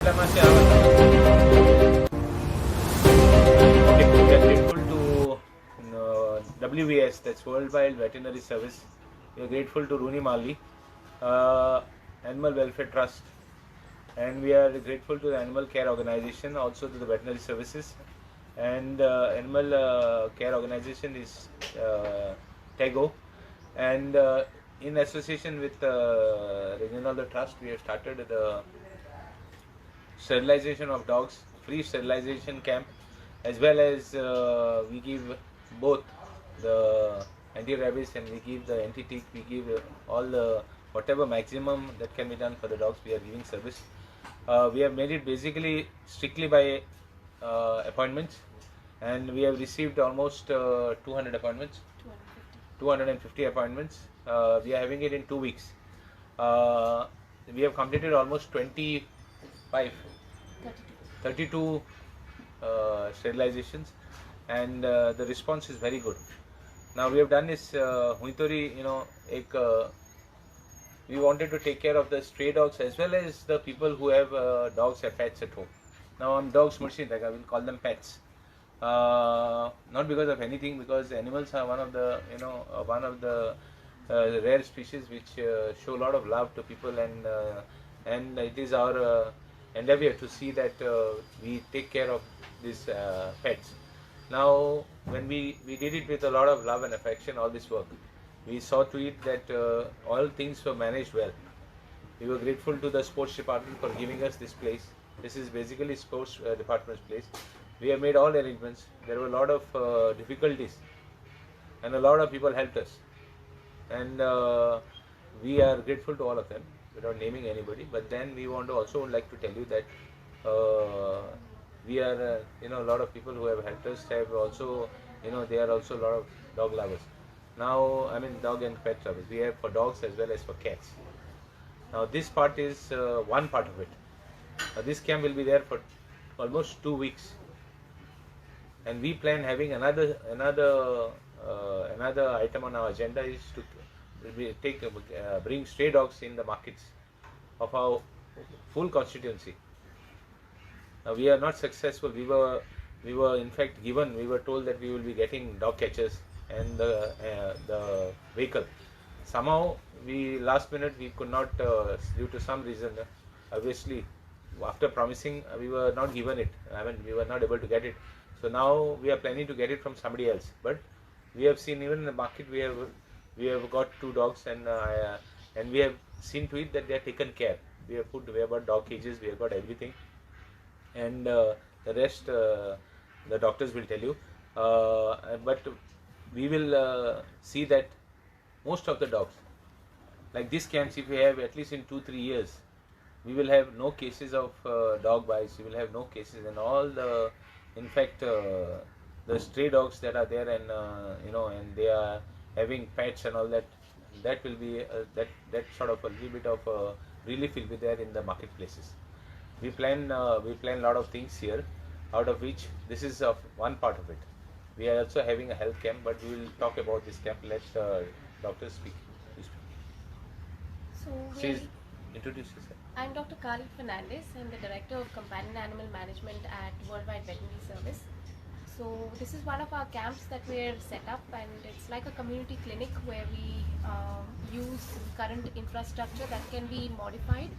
We are grateful to WVS, that's Worldwide Veterinary Service. We are grateful to Rooney Mali, Animal Welfare Trust, and we are grateful to the Animal Care Organization, also to the Veterinary Services. And Animal Care Organization is TEGO, and in association with Reginaldo Trust, we have started the sterilization of dogs, free sterilization camp, as well as we give both the anti-rabies and we give the anti-tick, we give all the whatever maximum that can be done for the dogs, we are giving service. We have made it basically strictly by appointments, and we have received almost 200 appointments, 250 appointments. We are having it in 2 weeks. We have completed almost 32 sterilizations, and the response is very good. Now we have done is Huitori, we wanted to take care of the stray dogs as well as the people who have dogs or pets at home. Now I'm dogs machine, like I will call them pets. Not because of anything, because animals are one of the rare species which show a lot of love to people, and it is our endeavor to see that we take care of these pets. Now, when we did it with a lot of love and affection, all this work, we saw to it that all things were managed well. We were grateful to the sports department for giving us this place. This is basically sports department's place. We have made all arrangements. There were a lot of difficulties, and a lot of people helped us, and we are grateful to all of them without naming anybody. But then we want to also like to tell you that we are a lot of people who have helped us have also they are also a lot of dog lovers. Now I mean dog and pet lovers. We have for dogs as well as for cats. Now this part is one part of it. This camp will be there for almost 2 weeks, and we plan having another item on our agenda is to bring stray dogs in the markets of our full constituency. Now we are not successful. We were in fact given. We were told that we will be getting dog catchers and the vehicle. Somehow we last minute we could not due to some reason. Obviously, after promising, we were not given it. I mean, we were not able to get it. So now we are planning to get it from somebody else. But we have seen even in the market we have got 2 dogs, and we have seen to it that they are taken care. We have got dog cages, we have got everything, and the rest the doctors will tell you. But we will see that most of the dogs, like this camps, if we have at least in 2-3 years, we will have no cases of dog bites. We will have no cases, and all the, in fact, the stray dogs that are there, and and they are having pets and all that. That will be that sort of a little bit of relief will be there in the marketplaces. We plan a lot of things here, out of which this is one part of it. We are also having a health camp, but we will talk about this camp. Let doctors speak. Please. So introduce yourself. I'm Dr. Khalid Fernandez. I'm the Director of Companion Animal Management at Worldwide Veterinary Service. So this is one of our camps that we're set up, and it's like a community clinic where we use current infrastructure that can be modified,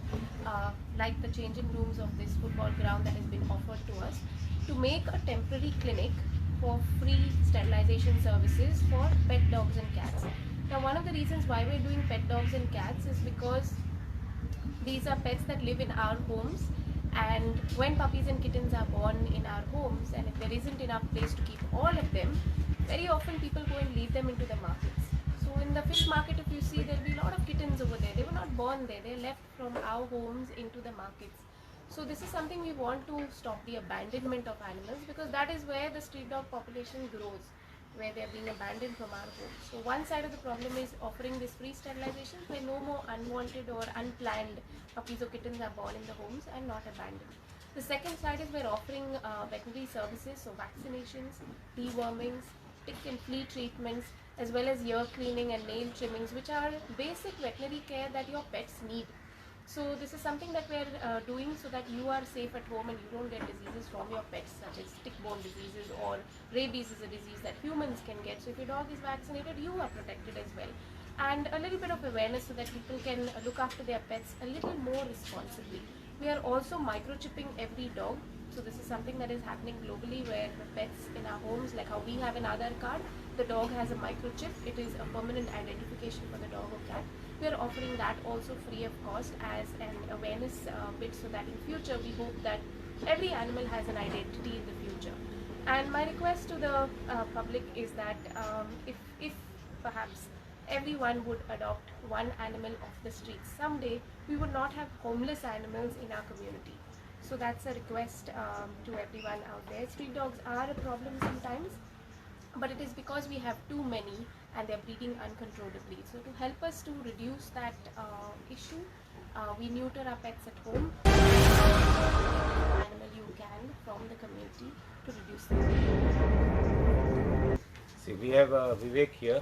like the changing rooms of this football ground that has been offered to us, to make a temporary clinic for free sterilization services for pet dogs and cats. Now, one of the reasons why we're doing pet dogs and cats is because these are pets that live in our homes, and when puppies and kittens are born in our homes, and if there isn't enough place to keep all of them, very often people go and leave them into the markets. So in the fish market, if you see, there'll be a lot of kittens over there. They were not born there. They're left from our homes into the markets. So this is something we want to stop, the abandonment of animals, because that is where the street dog population grows, where they are being abandoned from our homes. So one side of the problem is offering this free sterilization where no more unwanted or unplanned puppies or kittens are born in the homes and not abandoned. The second side is we're offering veterinary services, so vaccinations, dewormings, tick and flea treatments, as well as ear cleaning and nail trimmings, which are basic veterinary care that your pets need. So this is something that we're doing so that you are safe at home and you don't get diseases from your pets, such as tick-borne diseases, or rabies is a disease that humans can get. So if your dog is vaccinated, you are protected as well. And a little bit of awareness so that people can look after their pets a little more responsibly. We are also microchipping every dog. So this is something that is happening globally, where the pets in our homes, like how we have an Aadhaar card, the dog has a microchip. It is a permanent identification for the dog or cat. We are offering that also free of cost as an awareness bit, so that in future we hope that every animal has an identity in the future. And my request to the public is that if perhaps everyone would adopt one animal off the streets, someday we would not have homeless animals in our community. So that's a request to everyone out there. Street dogs are a problem sometimes, but it is because we have too many and they're breeding uncontrollably. So to help us to reduce that issue, we neuter our pets at home. Animal you can from the community to reduce the. See, we have Vivek here.